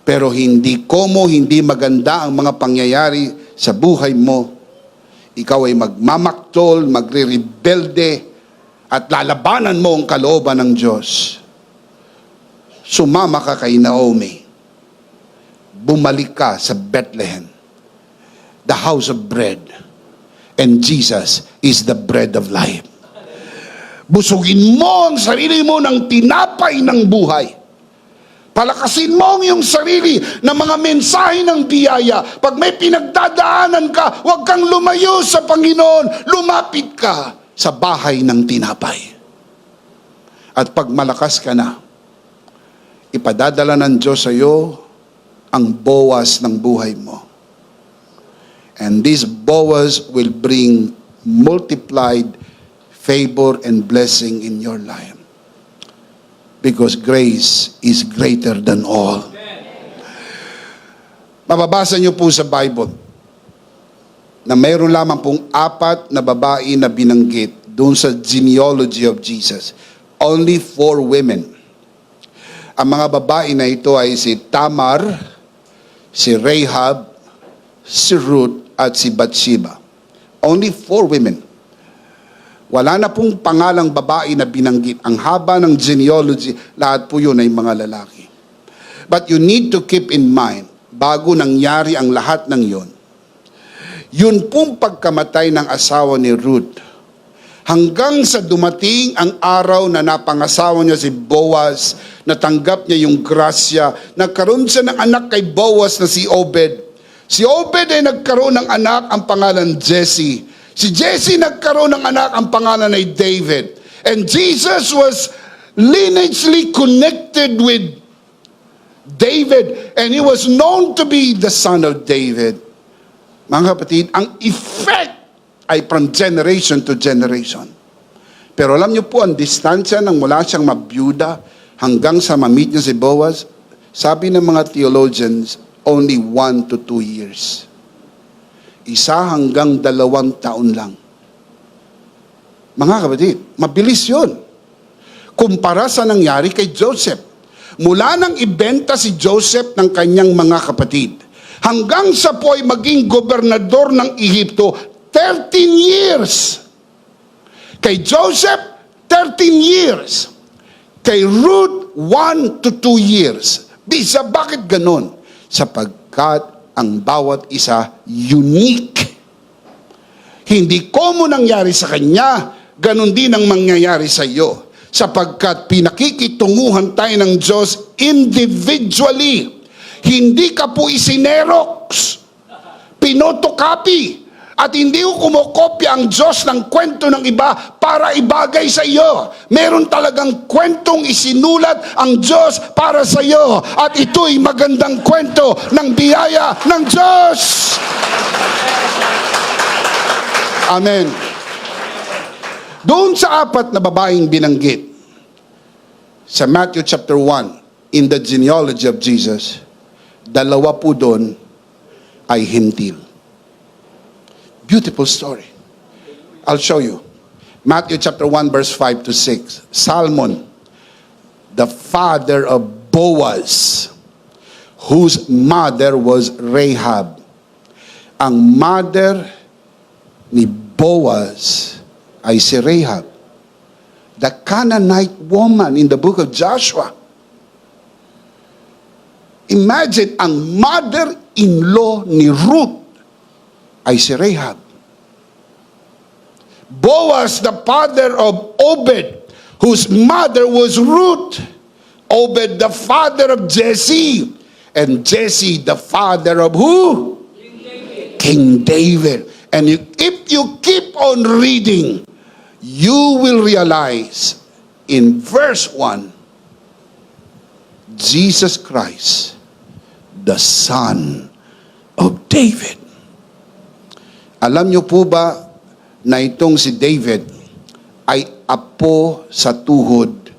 Pero hindi maganda ang mga pangyayari sa buhay mo. Ikaw ay magmamaktol, magre-rebelde, at lalabanan mo ang kalooban ng Diyos. Sumama ka kay Naomi. Bumalik ka sa Bethlehem, the house of bread. And Jesus is the bread of life. Busugin mo ang sarili mo ng tinapay ng buhay. Palakasin mo ang iyong sarili ng mga mensahe ng biyaya. Pag may pinagdadaanan ka, huwag kang lumayo sa Panginoon. Lumapit ka sa bahay ng tinapay. At pag malakas ka na, ipadadala ng Diyos sa iyo ang Boaz ng buhay mo. And this Boaz will bring multiplied favor and blessing in your life. Because grace is greater than all. Mababasa niyo po sa Bible na mayroon lamang pong 4 na babae na binanggit doon sa genealogy of Jesus. Only 4 women. Ang mga babae na ito ay si Tamar, si Rahab, si Ruth, at si Bathsheba. Only 4 women. Wala na pong pangalang babae na binanggit. Ang haba ng genealogy, lahat po yun ay mga lalaki. But you need to keep in mind, bago nangyari ang lahat ng yun pong pagkamatay ng asawa ni Ruth, hanggang sa dumating ang araw na napangasawa niya si Boaz, natanggap niya yung grasya, nagkaroon siya ng anak kay Boaz na si Obed. Si Obed ay nagkaroon ng anak, ang pangalan Jesse. Si Jesse nagkaroon ng anak, ang pangalan ay David. And Jesus was lineagely connected with David. And he was known to be the son of David. Mga kapatid, ang effect ay from generation to generation. Pero alam niyo po, ang distansya ng mula siyang mabiyuda hanggang sa ma-meet niya si Boaz, sabi ng mga theologians, only 1 to 2 years. 1 hanggang 2 taon lang. Mga kapatid, mabilis yun. Kumpara sa nangyari kay Joseph. Mula nang ibenta si Joseph ng kanyang mga kapatid, hanggang sa po ay maging gobernador ng Ehipto, 13 years. Kay Joseph, 13 years. Kay Ruth, 1 to 2 years. Bisa, bakit ganon? Sapagkat ang bawat isa unique. Hindi common nangyari sa kanya, ganun din ang mangyayari sa iyo. Sapagkat pinakikitunguhan tayo ng Diyos individually. Hindi ka po isinerox, pinotocopy, at hindi ko kumokopya ang Diyos ng kwento ng iba para ibagay sa iyo. Meron talagang kwentong isinulat ang Diyos para sa iyo. At ito'y magandang kwento ng biyaya ng Diyos. Amen. Doon sa 4 na babaeng binanggit, sa Matthew chapter 1, in the genealogy of Jesus, 2 po doon ay hintil. Beautiful story. I'll show you. Matthew chapter 1 verse 5 to 6. Salmon, the father of Boaz, whose mother was Rahab. Ang mother ni Boaz ay si Rahab, the Canaanite woman in the book of Joshua. Imagine, ang mother-in-law ni Ruth ay si Rahab. Boaz, the father of Obed, whose mother was Ruth. Obed, the father of Jesse. And Jesse, the father of who? King David. And if you keep on reading, you will realize in verse 1, Jesus Christ, the son of David. Alam niyo po ba na itong si David ay apo sa tuhod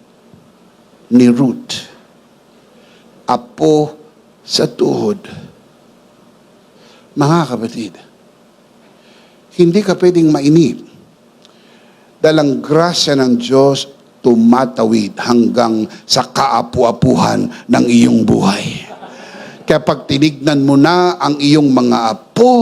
ni Ruth? Apo sa tuhod. Mga kapatid, hindi ka pwedeng mainip dahil ang grasya ng Diyos tumatawid hanggang sa kaapu-apuhan ng iyong buhay. Kaya pag tinignan mo na ang iyong mga apo,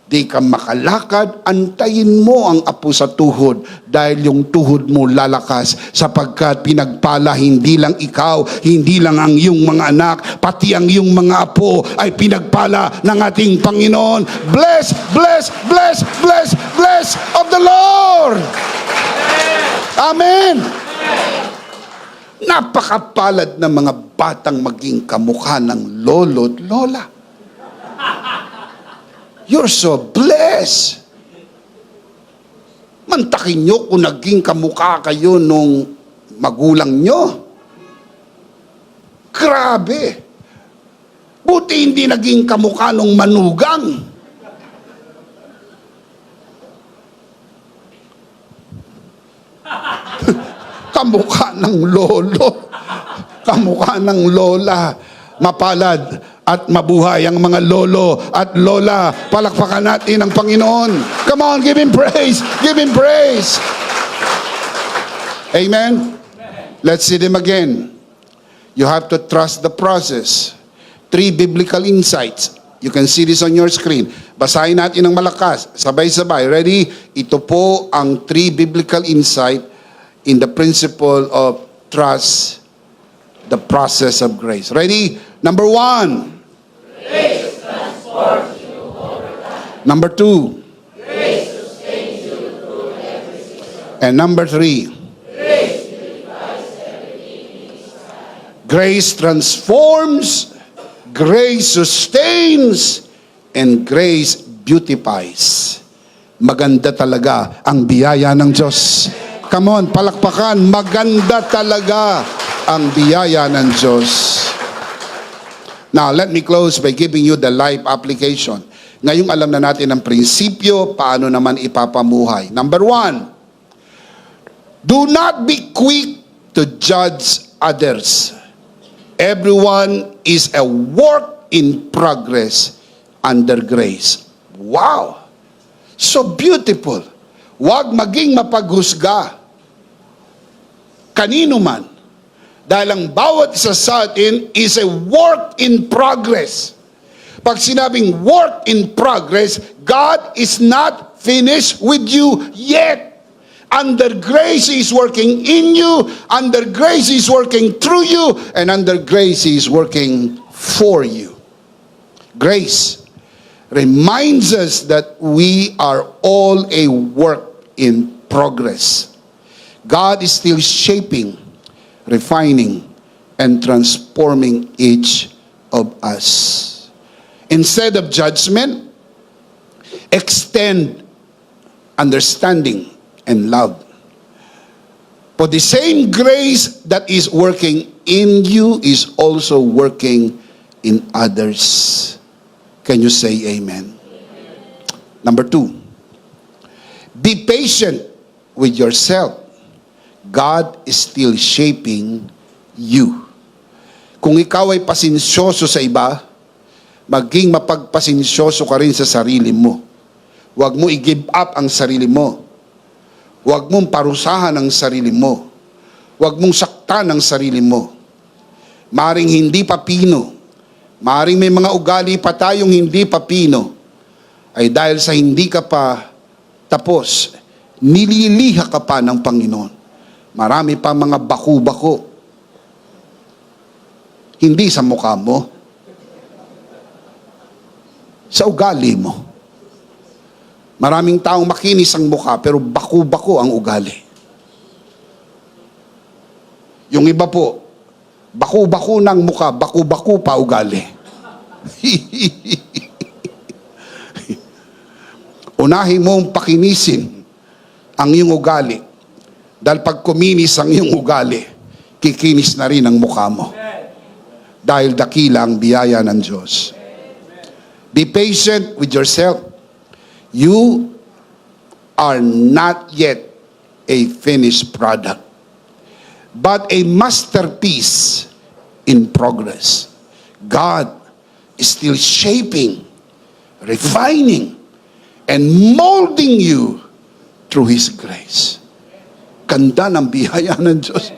di ka makalakad, antayin mo ang apo sa tuhod dahil yung tuhod mo lalakas sapagkat pinagpala hindi lang ikaw, hindi lang ang iyong mga anak, pati ang iyong mga apo ay pinagpala ng ating Panginoon. Bless, bless, bless, bless, bless of the Lord! Amen! Napakapalad na mga batang maging kamukha ng lolo at lola. You're so blessed. Mantakin nyo kung naging kamukha kayo nung magulang nyo. Grabe. Buti hindi naging kamukha nung manugang. Kamukha ng lolo. Kamukha ng lola. Mapalad at mabuhay ang mga lolo at lola. Palakpakan natin ang Panginoon. Come on, give Him praise. Give Him praise. Amen? Let's see them again. You have to trust the process. 3 biblical insights. You can see this on your screen. Basahin natin ng malakas. Sabay-sabay. Ready? Ito po ang 3 biblical insight in the principle of trust the process of grace. Ready? Number 1. Grace transforms you over time. Number 2. Grace sustains you through every season. And number 3. Grace unifies everything in its time. Grace transforms, grace sustains, and grace beautifies. Maganda talaga ang biyaya ng Diyos. Come on, palakpakan. Maganda talaga ang biyaya ng Diyos. Now, let me close by giving you the life application. Ngayong alam na natin ang prinsipyo, paano naman ipapamuhay. Number 1, do not be quick to judge others. Everyone is a work in progress under grace. Wow! So beautiful. Huwag maging mapaghusga. Kanino man. Dahil ang bawat isa sa atin is a work in progress. Pag sinabing work in progress, God is not finished with you yet. Under grace, He is working in you. Under grace, He is working through you. And under grace, He is working for you. Grace reminds us that we are all a work in progress. God is still shaping, refining, and transforming each of us. Instead of judgment, extend understanding and love. For the same grace that is working in you is also working in others. Can you say amen? Number 2, be patient with yourself. God is still shaping you. Kung ikaw ay pasensyoso sa iba, maging mapagpasensyoso ka rin sa sarili mo. Huwag mo i-give up ang sarili mo. Huwag mong parusahan ang sarili mo. Huwag mong saktan ang sarili mo. Maring hindi papino, maring may mga ugali pa tayong hindi papino, ay dahil sa hindi ka pa tapos, nililiha ka pa ng Panginoon. Marami pa mga baku-bako. Hindi sa mukha mo, sa ugali mo. Maraming taong makinis ang mukha pero baku-bako ang ugali. Yung iba po, baku-bako ng mukha, baku-bako pa ugali. Unahin mong pakinisin ang iyong ugali. Dahil pag kuminis ang iyong ugali, kikinis na rin ang mukha mo. Dahil dakila ang biyaya ng Diyos. Be patient with yourself. You are not yet a finished product, but a masterpiece in progress. God is still shaping, refining, and molding you through His grace. Ganda ng biyaya ng Diyos.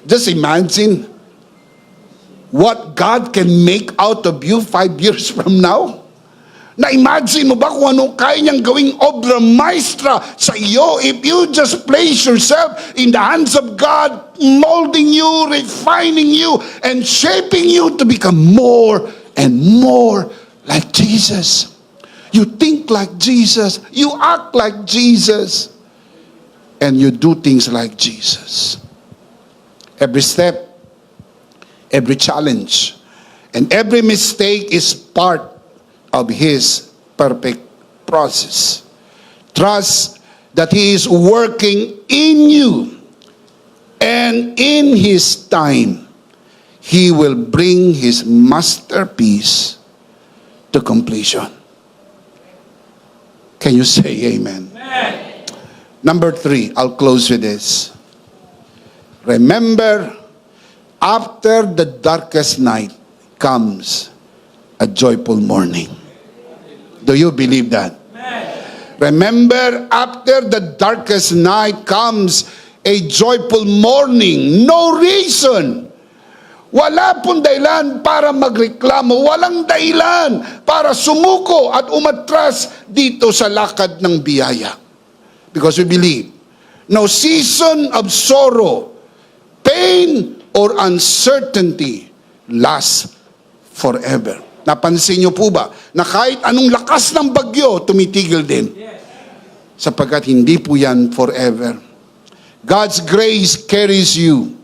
Just imagine what God can make out of you 5 years from now. Na-imagine mo ba kung anong kaya niyang gawing obra maestra sa iyo if you just place yourself in the hands of God, molding you, refining you, and shaping you to become more and more like Jesus. You think like Jesus, you act like Jesus, and you do things like Jesus. Every step, every challenge, and every mistake is part of His perfect process. Trust that He is working in you, and in His time, He will bring His masterpiece to completion. Can you say amen? Amen. Number 3, I'll close with this. Remember, after the darkest night comes a joyful morning. Do you believe that? Remember, after the darkest night comes a joyful morning. No reason. Wala pong dahilan para magreklamo. Walang dahilan para sumuko at umatras dito sa lakad ng biyaya. Because we believe, no season of sorrow, pain, or uncertainty lasts forever. Napansin niyo po ba na kahit anong lakas ng bagyo, tumitigil din? Sapagkat hindi po yan forever. God's grace carries you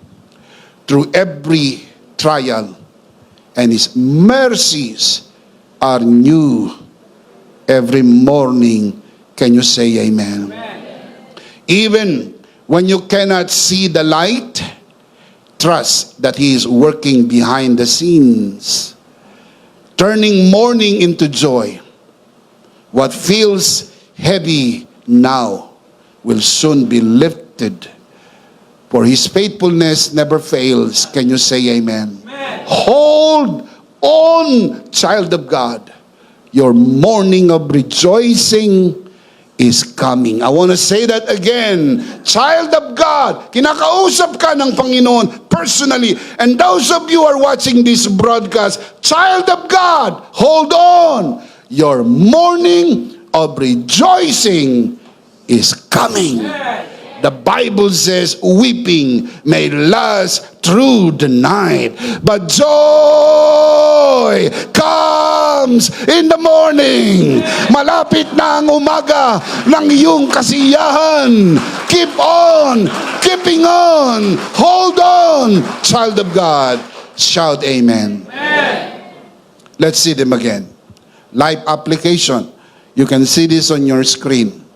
through every trial, and His mercies are new every morning. Can you say amen? Even when you cannot see the light, trust that He is working behind the scenes, turning mourning into joy. What feels heavy now will soon be lifted, for His faithfulness never fails. Can you say amen? Amen. Hold on, child of God. Your morning of rejoicing is coming. I want to say that again. Child of God, kinakausap ka ng Panginoon personally. And those of you who are watching this broadcast, child of God, hold on. Your morning of rejoicing is coming. The Bible says, weeping may last through the night, but joy comes in the morning. Malapit na ang umaga ng iyong kasiyahan. Keep on, keeping on, hold on, child of God. Shout amen. Amen. Let's see them again. Life application. You can see this on your screen.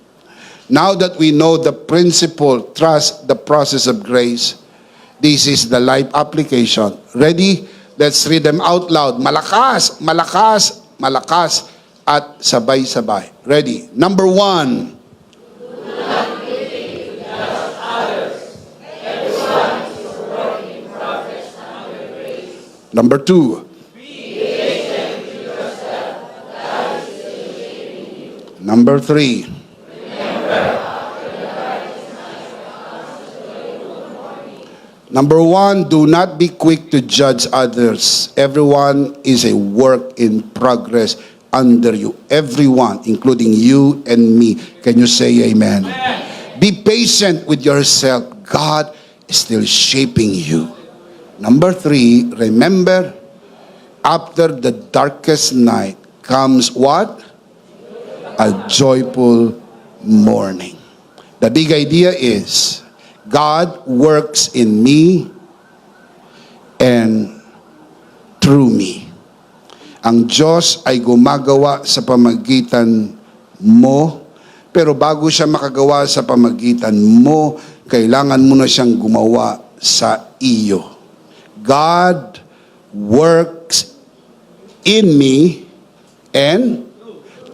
Now that we know the principle, trust the process of grace, this is the life application. Ready? Let's read them out loud. Malakas, malakas, malakas, at sabay-sabay. Ready? Number 1. Number 2. Number 3. Number 1, do not be quick to judge others. Everyone is a work in progress under you. Everyone, including you and me. Can you say amen? Amen. Be patient with yourself. God is still shaping you. Number 3, remember, after the darkest night comes what? A a joyful morning. The big idea is, God works in me and through me. Ang Diyos ay gumagawa sa pamagitan mo, pero bago siya makagawa sa pamagitan mo, kailangan mo na siyang gumawa sa iyo. God works in me and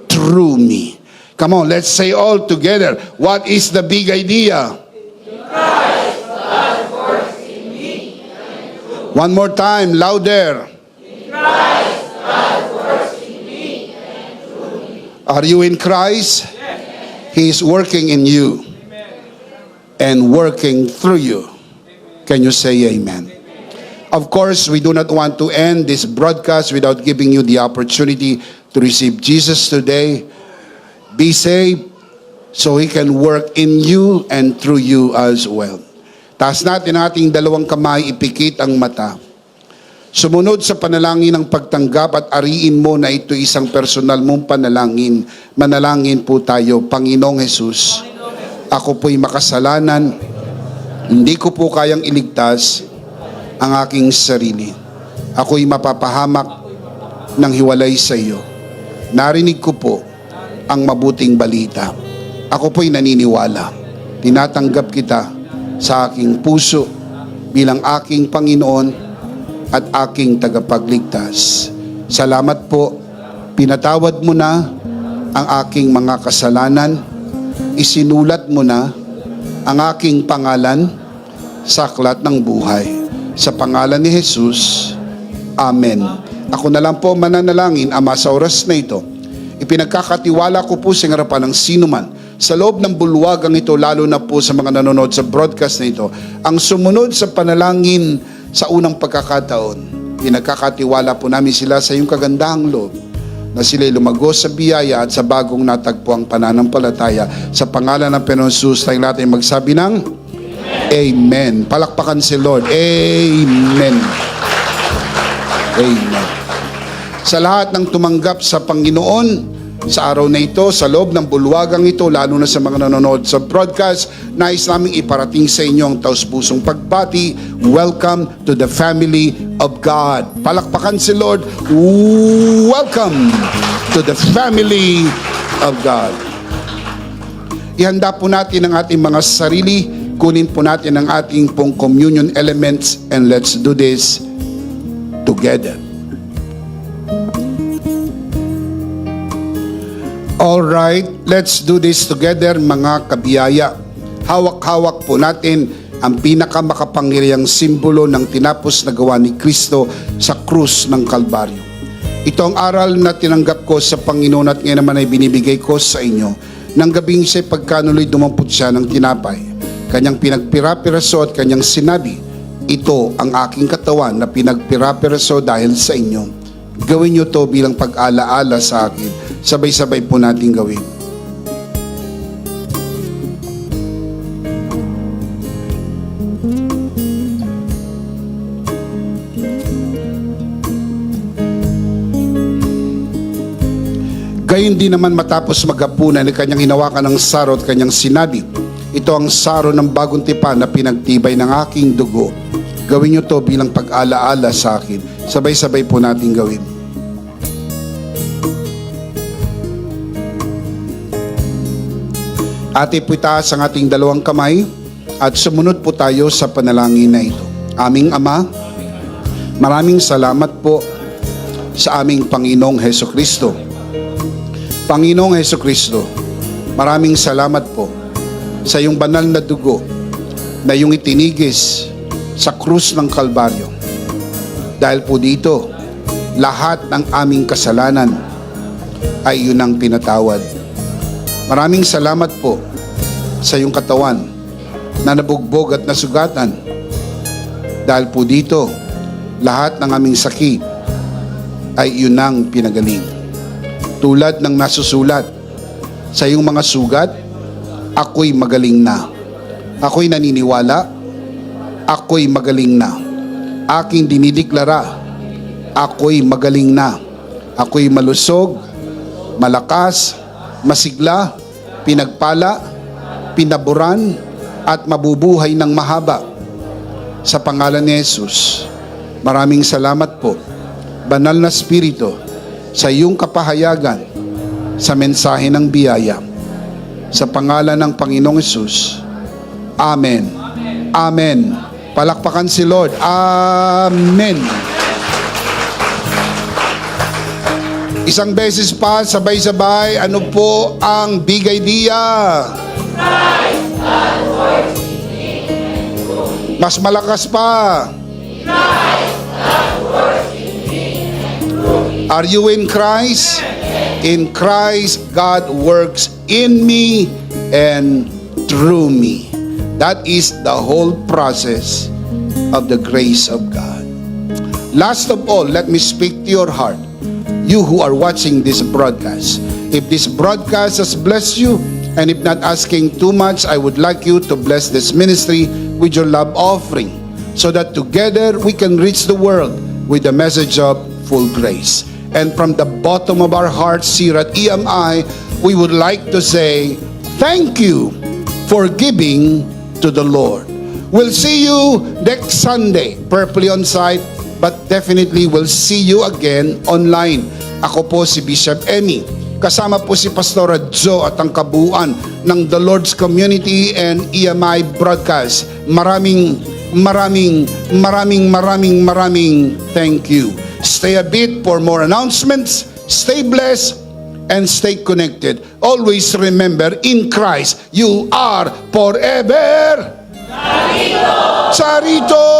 through me. Come on, let's say all together, what is the big idea? Christ, God works in me. One more time, louder. Christ, God works in me. Are you in Christ? He is working in you and working through you. Can you say amen? Of course, we do not want to end this broadcast without giving you the opportunity to receive Jesus today. Be saved so He can work in you and through you as well. Taas natin ang ating dalawang kamay, ipikit ang mata. Sumunod sa panalangin ng pagtanggap at ariin mo na ito isang personal mong panalangin. Manalangin po tayo. Panginoong Jesus, ako po'y makasalanan. Hindi ko po kayang iligtas ang aking sarili. Ako'y mapapahamak ng hiwalay sa iyo. Narinig ko po ang mabuting balita. Ako po'y naniniwala. Tinatanggap kita sa aking puso bilang aking Panginoon at aking tagapagligtas. Salamat po, pinatawad mo na ang aking mga kasalanan, isinulat mo na ang aking pangalan sa aklat ng buhay. Sa pangalan ni Jesus, Amen. Ako na lang po mananalangin, Ama, sa oras na ito. Ipinagkakatiwala ko po sa harapan ng sinuman sa loob ng bulwagang ito, lalo na po sa mga nanonood sa broadcast na ito, ang sumunod sa panalangin sa unang pagkakataon. Pinagkakatiwala po namin sila sa iyong kagandahang loob na sila'y lumagos sa biyaya at sa bagong natagpuang pananampalataya. Sa pangalan ng Panginoon Jesus, tayong lahat ay magsabi ng Amen. Palakpakan si Lord. Amen. Amen. Sa lahat ng tumanggap sa Panginoon sa araw na ito, sa loob ng bulwagang ito, lalo na sa mga nanonood sa broadcast, nais naming iparating sa inyo ang taus-pusong pagbati. Welcome to the family of God. Palakpakan si Lord. Welcome to the family of God. Ihanda po natin ang ating mga sarili. Kunin po natin ang ating pong communion elements and let's do this together. All right, let's do this together mga kabiyaya. Hawak-hawak po natin ang pinakamakapangyarihang simbolo ng tinapos na gawa ni Kristo sa krus ng Kalbaryo. Ito ang aral na tinanggap ko sa Panginoon at ngayon naman ay binibigay ko sa inyo. Nang gabing siya'y pagkanuloy dumampot siya ng tinapay. Kanyang pinagpira-piraso at kanyang sinabi, ito ang aking katawan na pinagpira-piraso dahil sa inyo. Gawin niyo to bilang pag-alaala sa akin. Sabay-sabay po natin gawin. Gayon din naman matapos maghapunan ay kanyang hinawakan ng saro at kanyang sinabi, ito ang saro ng bagong tipan na pinagtibay ng aking dugo. Gawin niyo to bilang pag-alaala sa akin. Sabay-sabay po natin gawin. Ate po itaas ang ating dalawang kamay at sumunod po tayo sa panalangin na ito. Aming Ama, maraming salamat po sa aming Panginoong Hesukristo. Panginoong Hesukristo, maraming salamat po sa iyong banal na dugo na iyong itinigis sa krus ng Kalbaryo. Dahil po dito, lahat ng aming kasalanan ay iyong ang pinatawad. Maraming salamat po sa iyong katawan na nabugbog at nasugatan. Dahil po dito, lahat ng aming sakit ay iyong ang pinagaling. Tulad ng nasusulat sa iyong mga sugat, ako'y magaling na. Ako'y naniniwala, ako'y magaling na. Aking dinideklara, ako'y magaling na. Ako'y malusog, malakas, masigla, pinagpala, pinaburan, at mabubuhay ng mahaba. Sa pangalan ni Jesus, maraming salamat po, Banal na Espiritu, sa iyong kapahayagan sa mensahe ng biyaya. Sa pangalan ng Panginoong Jesus, Amen. Amen. Palakpakan si Lord. Amen. Isang beses pa, sabay-sabay, ano po ang big idea? Mas malakas pa. Are you in Christ? In Christ, God works in me and through me. That is the whole process of the grace of God. Last of all, let me speak to your heart. You who are watching this broadcast. If this broadcast has blessed you, and if not asking too much, I would like you to bless this ministry with your love offering, so that together we can reach the world with the message of full grace. And from the bottom of our hearts here at EMI, we would like to say, thank you for giving to the Lord. We'll see you next Sunday, purpley on site, but definitely we'll see you again online. Ako po si Bishop Emmy. Kasama po si Pastora Joe at ang kabuuan ng The Lord's Community and EMI Broadcast. Maraming thank you. Stay a bit for more announcements. Stay blessed and stay connected. Always remember, in Christ, you are forever Charito!